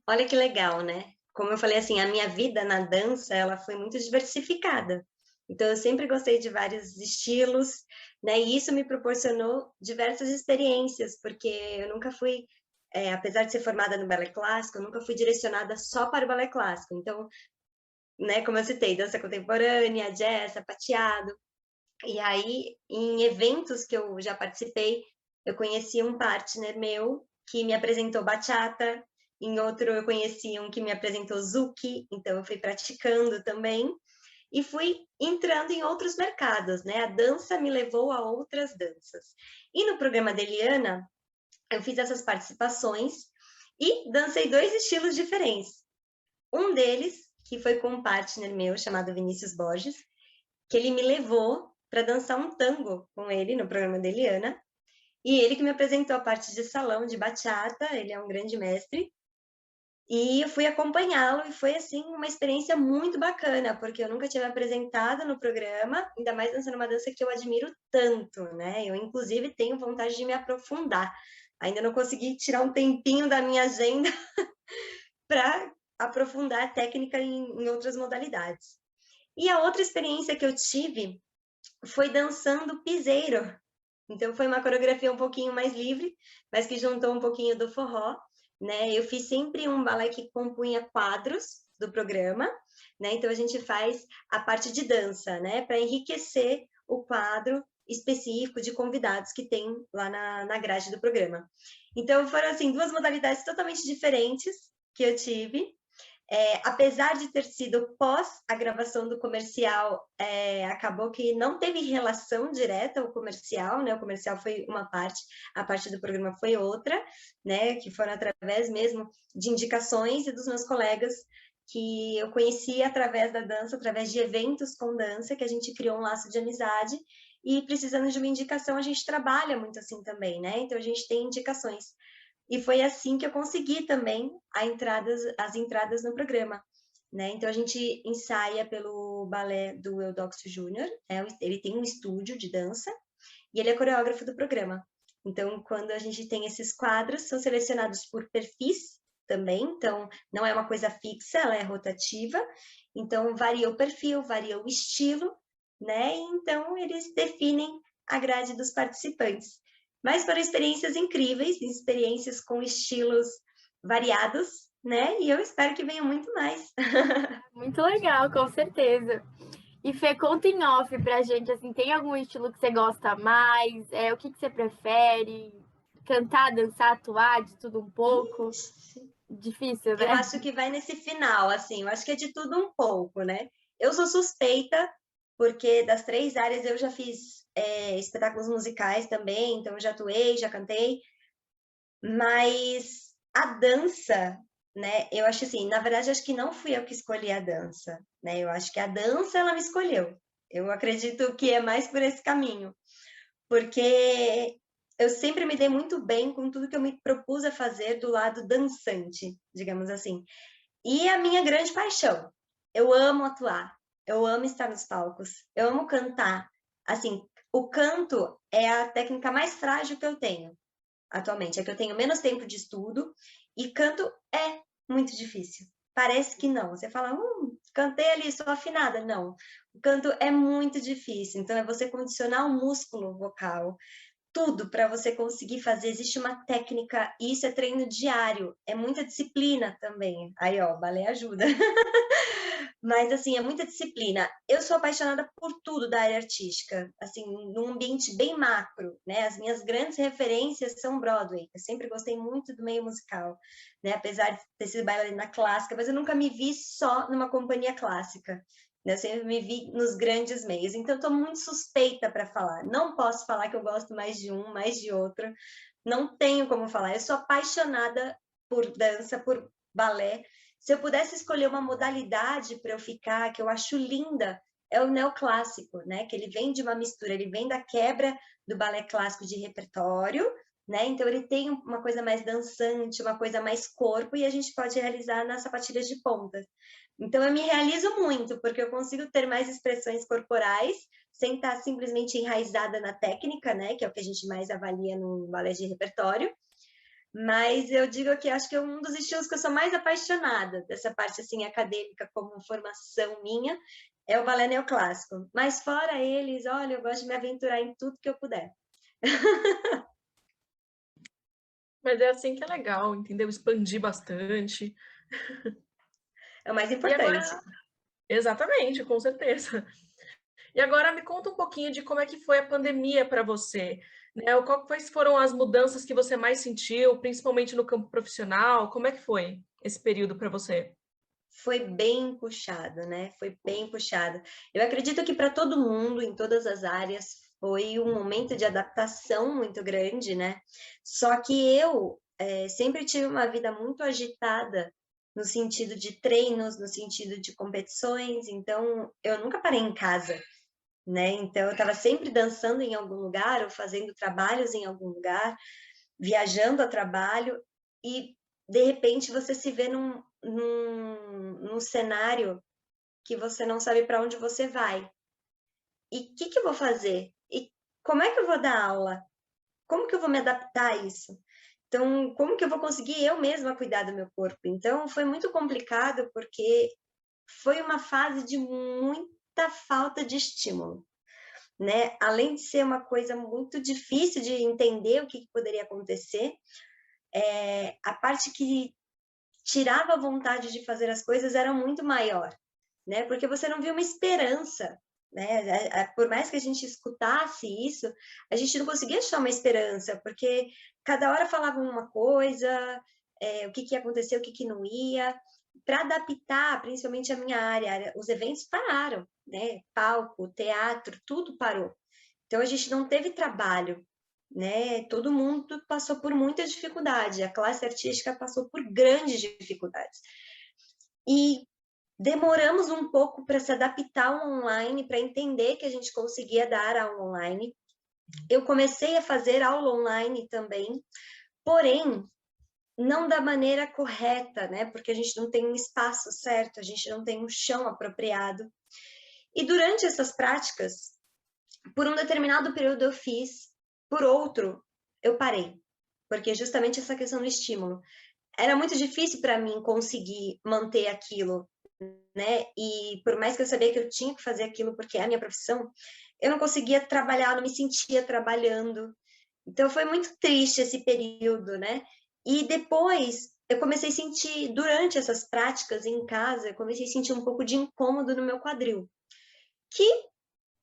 Olha que legal, né? Como eu falei assim, a minha vida na dança, ela foi muito diversificada. Então, eu sempre gostei de vários estilos, né? E isso me proporcionou diversas experiências, porque eu nunca fui, apesar de ser formada no balé clássico, eu nunca fui direcionada só para o balé clássico. Então, né, como eu citei, dança contemporânea, jazz, sapateado. E aí, em eventos que eu já participei, eu conheci um partner meu que me apresentou bachata, em outro eu conheci um que me apresentou Zuki, então eu fui praticando também, e fui entrando em outros mercados, né? A dança me levou a outras danças. E no programa da Eliana, eu fiz essas participações e dancei 2 estilos diferentes. Um deles, que foi com um partner meu chamado Vinícius Borges, que ele me levou para dançar um tango com ele no programa da Eliana, e ele que me apresentou a parte de salão, de bachata, ele é um grande mestre, e eu fui acompanhá-lo, e foi, assim, uma experiência muito bacana, porque eu nunca tinha me apresentado no programa, ainda mais dançando uma dança que eu admiro tanto, né? Eu, inclusive, tenho vontade de me aprofundar. Ainda não consegui tirar um tempinho da minha agenda para aprofundar a técnica em outras modalidades. E a outra experiência que eu tive foi dançando piseiro Então, foi uma coreografia um pouquinho mais livre, mas que juntou um pouquinho do forró, né? Eu fiz sempre um balé que compunha quadros do programa, né? Então, a gente faz a parte de dança, né? Para enriquecer o quadro específico de convidados que tem lá na grade do programa. Então, foram, assim, duas modalidades totalmente diferentes que eu tive. Apesar de ter sido pós a gravação do comercial, acabou que não teve relação direta ao comercial, né? O comercial foi uma parte, a parte do programa foi outra, né? Que foram através mesmo de indicações e dos meus colegas que eu conheci através da dança, através de eventos com dança, que a gente criou um laço de amizade e precisando de uma indicação, a gente trabalha muito assim também, né? Então, a gente tem indicações. E foi assim que eu consegui também as entradas no programa, né? Então, a gente ensaia pelo balé do Eudóxio Júnior, né? Ele tem um estúdio de dança e ele é coreógrafo do programa. Então, quando a gente tem esses quadros, são selecionados por perfis também, então não é uma coisa fixa, ela é rotativa, então varia o perfil, varia o estilo, né? E então, eles definem a grade dos participantes. Mas foram experiências incríveis, experiências com estilos variados, né? E eu espero que venha muito mais. Muito legal, com certeza. E Fê, conta em off pra gente, assim, tem algum estilo que você gosta mais? O que você prefere? Cantar, dançar, atuar, de tudo um pouco? Difícil, Eu né? acho que vai nesse final, assim, eu acho que é de tudo um pouco, né? Eu sou suspeita, porque das 3 áreas eu já fiz espetáculos musicais também, então eu já atuei, já cantei, mas a dança, né? Eu acho assim, na verdade, acho que não fui eu que escolhi a dança, né? Eu acho que a dança, ela me escolheu. Eu acredito que é mais por esse caminho, porque eu sempre me dei muito bem com tudo que eu me propus a fazer do lado dançante, digamos assim. E a minha grande paixão, eu amo atuar, eu amo estar nos palcos, eu amo cantar. Assim, o canto é a técnica mais frágil que eu tenho atualmente, é que eu tenho menos tempo de estudo e canto é muito difícil. Parece que não. Você fala, cantei ali, sou afinada. Não. O canto é muito difícil. Então, é você condicionar o músculo vocal, tudo para você conseguir fazer. Existe uma técnica, e isso é treino diário, é muita disciplina também. Aí, ó, o balé ajuda. Mas, assim, é muita disciplina. Eu sou apaixonada por tudo da área artística, assim, num ambiente bem macro, né? As minhas grandes referências são Broadway. Eu sempre gostei muito do meio musical, né? Apesar de ter sido bailarina clássica, mas eu nunca me vi só numa companhia clássica, né? Eu sempre me vi nos grandes meios. Então, estou muito suspeita para falar. Não posso falar que eu gosto mais de um, mais de outro. Não tenho como falar. Eu sou apaixonada por dança, por balé. Se eu pudesse escolher uma modalidade para eu ficar, que eu acho linda, é o neoclássico, né? Que ele vem de uma mistura, ele vem da quebra do balé clássico de repertório, né? Então ele tem uma coisa mais dançante, uma coisa mais corpo, e a gente pode realizar nas sapatilhas de ponta. Então eu me realizo muito, porque eu consigo ter mais expressões corporais, sem estar simplesmente enraizada na técnica, né? Que é o que a gente mais avalia no balé de repertório. Mas eu digo que acho que é um dos estilos que eu sou mais apaixonada, dessa parte assim acadêmica como formação minha, é o balé neoclássico. Mas fora eles, olha, eu gosto de me aventurar em tudo que eu puder. Mas é assim que é legal, entendeu? Expandir bastante. É o mais E importante. agora, exatamente, com certeza. E agora me conta um pouquinho de como é que foi a pandemia para você, né? Quais foram as mudanças que você mais sentiu, principalmente no campo profissional? Como é que foi esse período para você? Foi bem puxado, né? Foi bem puxado. Eu acredito que para todo mundo, em todas as áreas, foi um momento de adaptação muito grande, né? Só que eu sempre tive uma vida muito agitada no sentido de treinos, no sentido de competições, então eu nunca parei em casa, né? Então eu estava sempre dançando em algum lugar ou fazendo trabalhos em algum lugar, viajando a trabalho e de repente você se vê num cenário que você não sabe para onde você vai. E o que eu vou fazer? E como é que eu vou dar aula? Como que eu vou me adaptar a isso? Então, como que eu vou conseguir eu mesma cuidar do meu corpo? Então, foi muito complicado porque foi uma fase de muita falta de estímulo. né? Além de ser uma coisa muito difícil de entender o que poderia acontecer, a parte que tirava a vontade de fazer as coisas era muito maior, né? Porque você não via uma esperança, né? Por mais que a gente escutasse isso, a gente não conseguia achar uma esperança, porque cada hora falavam uma coisa, o que ia acontecer, o que não ia. Para adaptar, principalmente a minha área, os eventos pararam, né? Palco, teatro, tudo parou. Então a gente não teve trabalho, né? Todo mundo passou por muita dificuldade, a classe artística passou por grandes dificuldades. E demoramos um pouco para se adaptar ao online, para entender que a gente conseguia dar aula online. Eu comecei a fazer aula online também, porém, não da maneira correta, né? Porque a gente não tem um espaço certo, a gente não tem um chão apropriado. E durante essas práticas, por um determinado período eu fiz, por outro eu parei, porque justamente essa questão do estímulo. Era muito difícil para mim conseguir manter aquilo, né? E por mais que eu sabia que eu tinha que fazer aquilo porque é a minha profissão, eu não conseguia trabalhar, não me sentia trabalhando. Então foi muito triste esse período, né? E depois eu comecei a sentir, durante essas práticas em casa, eu comecei a sentir um pouco de incômodo no meu quadril. Que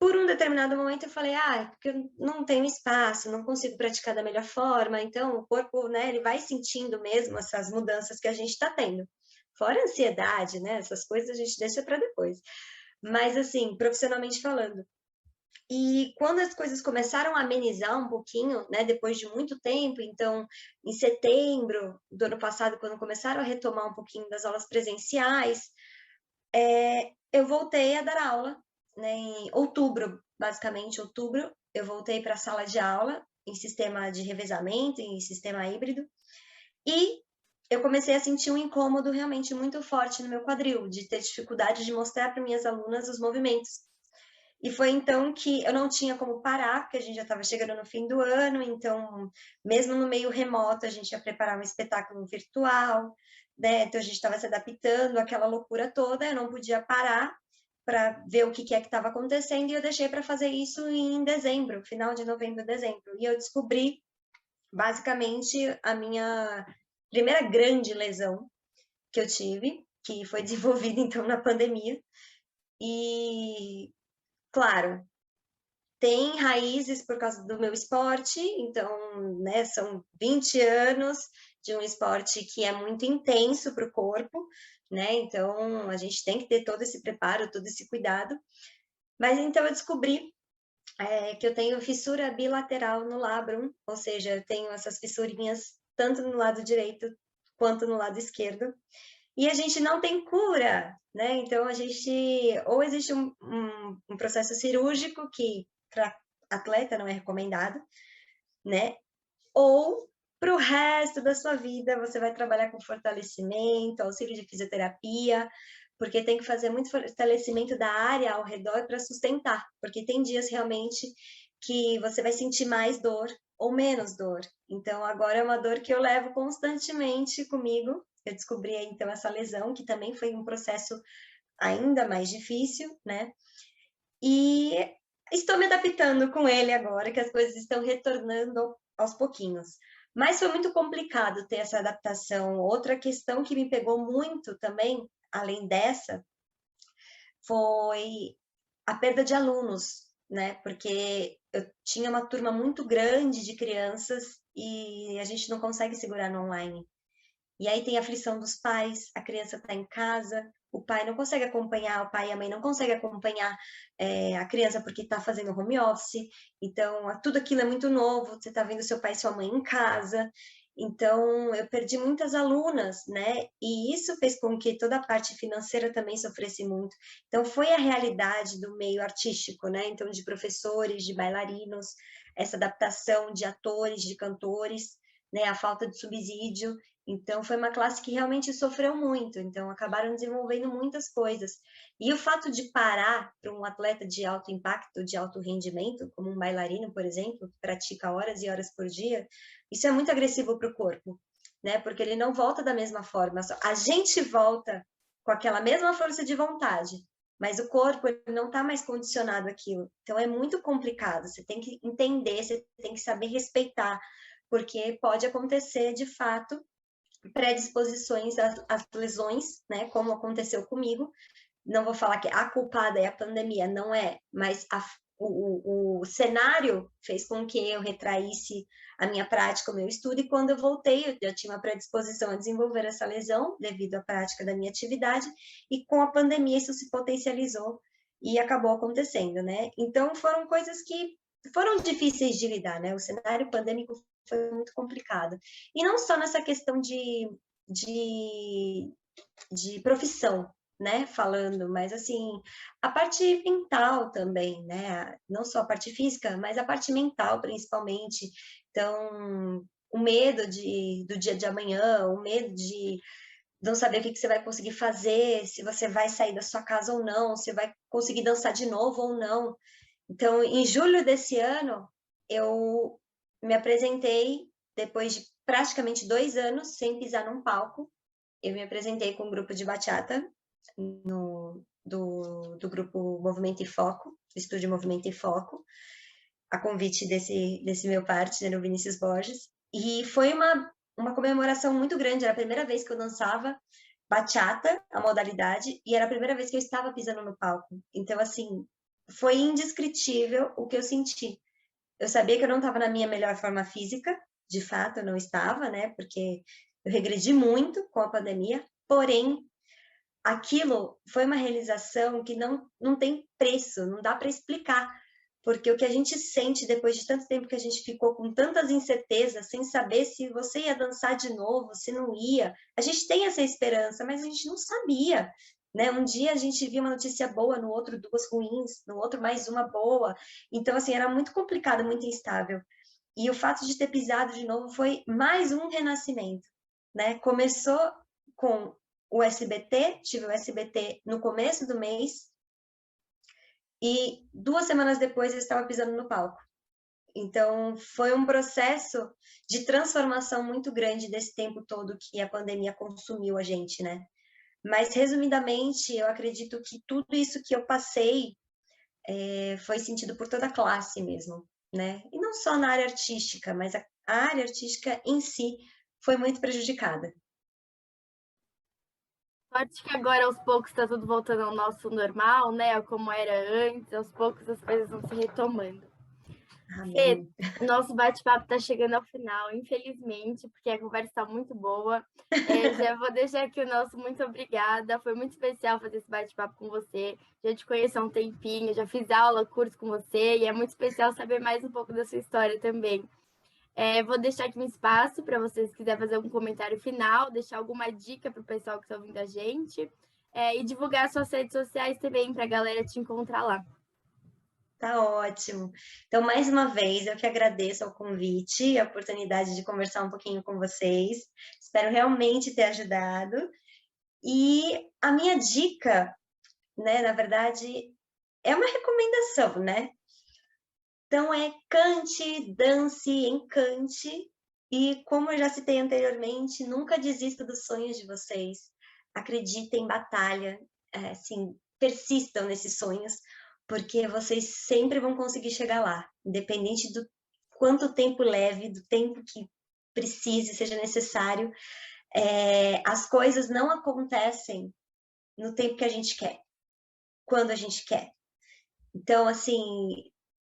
por um determinado momento eu falei, porque eu não tenho espaço, não consigo praticar da melhor forma, então o corpo, né, ele vai sentindo mesmo essas mudanças que a gente está tendo. Fora a ansiedade, né, essas coisas a gente deixa para depois. Mas assim, profissionalmente falando. E quando as coisas começaram a amenizar um pouquinho, né, depois de muito tempo, então, em setembro do ano passado, quando começaram a retomar um pouquinho das aulas presenciais, eu voltei a dar aula, né, em outubro, basicamente outubro, eu voltei para a sala de aula em sistema de revezamento, em sistema híbrido, e eu comecei a sentir um incômodo realmente muito forte no meu quadril, de ter dificuldade de mostrar para minhas alunas os movimentos. E foi então que eu não tinha como parar, porque a gente já estava chegando no fim do ano, então, mesmo no meio remoto, a gente ia preparar um espetáculo virtual, né? Então, a gente estava se adaptando àquela loucura toda, eu não podia parar para ver o que é que estava acontecendo, e eu deixei para fazer isso em dezembro, final de novembro, dezembro. E eu descobri, basicamente, a minha primeira grande lesão que eu tive, que foi desenvolvida, então, na pandemia. E claro, tem raízes por causa do meu esporte, então, né, são 20 anos de um esporte que é muito intenso para o corpo, né, então a gente tem que ter todo esse preparo, todo esse cuidado. Mas então eu descobri que eu tenho fissura bilateral no labrum, ou seja, eu tenho essas fissurinhas tanto no lado direito quanto no lado esquerdo, e a gente não tem cura, né? Então, a gente, ou existe um processo cirúrgico que para atleta não é recomendado, né? Ou para o resto da sua vida você vai trabalhar com fortalecimento, auxílio de fisioterapia, porque tem que fazer muito fortalecimento da área ao redor para sustentar, porque tem dias realmente que você vai sentir mais dor ou menos dor. Então, agora é uma dor que eu levo constantemente comigo. Eu descobri, então, essa lesão, que também foi um processo ainda mais difícil, né? E estou me adaptando com ele agora, que as coisas estão retornando aos pouquinhos. Mas foi muito complicado ter essa adaptação. Outra questão que me pegou muito também, além dessa, foi a perda de alunos, né? Porque eu tinha uma turma muito grande de crianças e a gente não consegue segurar no online. E aí tem a aflição dos pais, a criança está em casa, o pai não consegue acompanhar, o pai e a mãe não conseguem acompanhar a criança porque está fazendo home office, então tudo aquilo é muito novo, você está vendo seu pai e sua mãe em casa, então eu perdi muitas alunas, né? E isso fez com que toda a parte financeira também sofresse muito. Então foi a realidade do meio artístico, né? Então de professores, de bailarinos, essa adaptação de atores, de cantores, né? A falta de subsídio. Então, foi uma classe que realmente sofreu muito, então acabaram desenvolvendo muitas coisas. E o fato de parar para um atleta de alto impacto, de alto rendimento, como um bailarino, por exemplo, que pratica horas e horas por dia, isso é muito agressivo para o corpo, né? Porque ele não volta da mesma forma. A gente volta com aquela mesma força de vontade, mas o corpo ele não está mais condicionado àquilo. Então, é muito complicado. Você tem que entender, você tem que saber respeitar, porque pode acontecer, de fato, predisposições às lesões, né? Como aconteceu comigo. Não vou falar que a culpada é a pandemia, não é, mas o cenário fez com que eu retraísse a minha prática, o meu estudo, e quando eu voltei, eu já tinha uma predisposição a desenvolver essa lesão devido à prática da minha atividade, e com a pandemia isso se potencializou e acabou acontecendo, né? Então, foram coisas que foram difíceis de lidar, né? O cenário pandêmico foi muito complicado. E não só nessa questão de profissão, né, falando, mas assim, a parte mental também, né, não só a parte física, mas a parte mental principalmente. Então, o medo do dia de amanhã, o medo de não saber o que você vai conseguir fazer, se você vai sair da sua casa ou não, se vai conseguir dançar de novo ou não. Então, em julho desse ano, eu me apresentei, depois de praticamente 2 anos sem pisar num palco, eu me apresentei com um grupo de bachata do grupo Movimento e Foco, do estúdio Movimento e Foco, a convite desse meu partner, o Vinícius Borges, e foi uma comemoração muito grande, era a primeira vez que eu dançava bachata, a modalidade, e era a primeira vez que eu estava pisando no palco. Então, assim, foi indescritível o que eu senti. Eu sabia que eu não estava na minha melhor forma física, de fato, eu não estava, né, porque eu regredi muito com a pandemia, porém, aquilo foi uma realização que não tem preço, não dá para explicar, porque o que a gente sente depois de tanto tempo que a gente ficou com tantas incertezas, sem saber se você ia dançar de novo, se não ia, a gente tem essa esperança, mas a gente não sabia, né? Um dia a gente via uma notícia boa, no outro 2 ruins, no outro mais uma boa, então assim, era muito complicado, muito instável. E o fato de ter pisado de novo foi mais um renascimento, né? Começou com o SBT, tive o SBT no começo do mês, e 2 semanas depois eu estava pisando no palco. Então, foi um processo de transformação muito grande desse tempo todo que a pandemia consumiu a gente, né? Mas, resumidamente, eu acredito que tudo isso que eu passei foi sentido por toda a classe mesmo, né? E não só na área artística, mas a área artística em si foi muito prejudicada. Sorte que agora, aos poucos, está tudo voltando ao nosso normal, né? Como era antes, aos poucos as coisas vão se retomando. Fê, o nosso bate-papo está chegando ao final, infelizmente, porque a conversa está muito boa. Já vou deixar aqui o nosso muito obrigada. Foi muito especial fazer esse bate-papo com você. Já te conheço há um tempinho, já fiz aula, curso com você, e é muito especial saber mais um pouco da sua história também. Vou deixar aqui um espaço para vocês se quiserem fazer algum comentário final, deixar alguma dica para o pessoal que está ouvindo a gente, e divulgar suas redes sociais também para a galera te encontrar lá. Tá ótimo. Então, mais uma vez, eu que agradeço ao convite e a oportunidade de conversar um pouquinho com vocês. Espero realmente ter ajudado. E a minha dica, né, na verdade, é uma recomendação, né? Então, cante, dance, encante. E, como eu já citei anteriormente, nunca desista dos sonhos de vocês. Acreditem, batalha, assim, persistam nesses sonhos, porque vocês sempre vão conseguir chegar lá, independente do quanto tempo leve, do tempo que precise, seja necessário. As coisas não acontecem no tempo que a gente quer, quando a gente quer. Então, assim,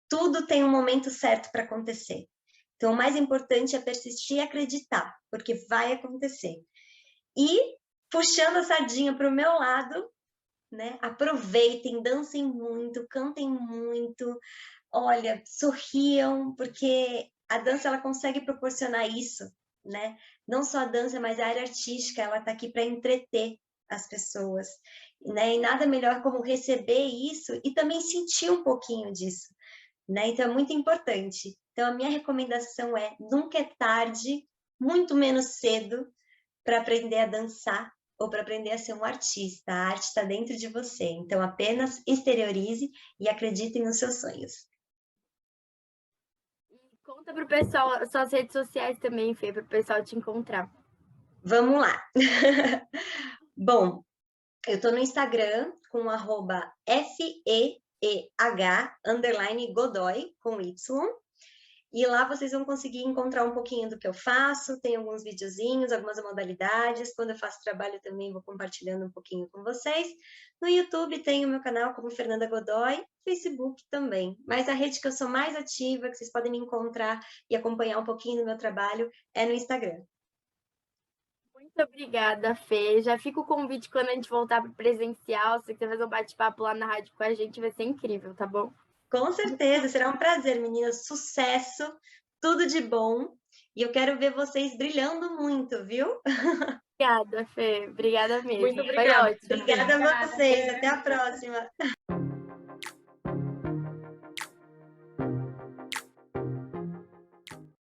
tudo tem um momento certo para acontecer. Então, o mais importante é persistir e acreditar, porque vai acontecer. E, puxando a sardinha para o meu lado, né? Aproveitem, dancem muito, cantem muito, olha, sorriam, porque a dança ela consegue proporcionar isso, né? Não só a dança, mas a área artística, ela está aqui para entreter as pessoas, né? E nada melhor como receber isso e também sentir um pouquinho disso, né? Então é muito importante. Então a minha recomendação é: nunca é tarde, muito menos cedo, para aprender a dançar ou para aprender a ser um artista. A arte está dentro de você. Então apenas exteriorize e acredite nos seus sonhos. E conta para o pessoal suas redes sociais também, Fê, para o pessoal te encontrar. Vamos lá. Bom, eu estou no Instagram com @FEEH_Godoy, com Y. E lá vocês vão conseguir encontrar um pouquinho do que eu faço, tem alguns videozinhos, algumas modalidades. Quando eu faço trabalho também vou compartilhando um pouquinho com vocês. No YouTube tem o meu canal como Fernanda Godoy, Facebook também. Mas a rede que eu sou mais ativa, que vocês podem me encontrar e acompanhar um pouquinho do meu trabalho, é no Instagram. Muito obrigada, Fê. Já fica o convite quando a gente voltar para o presencial. Se você quiser fazer um bate-papo lá na rádio com a gente, vai ser incrível, tá bom? Com certeza, será um prazer, meninas. Sucesso, tudo de bom. E eu quero ver vocês brilhando muito, viu? Obrigada, Fê. Obrigada mesmo. Muito Foi obrigada. ótimo. Obrigada a vocês. Até a próxima.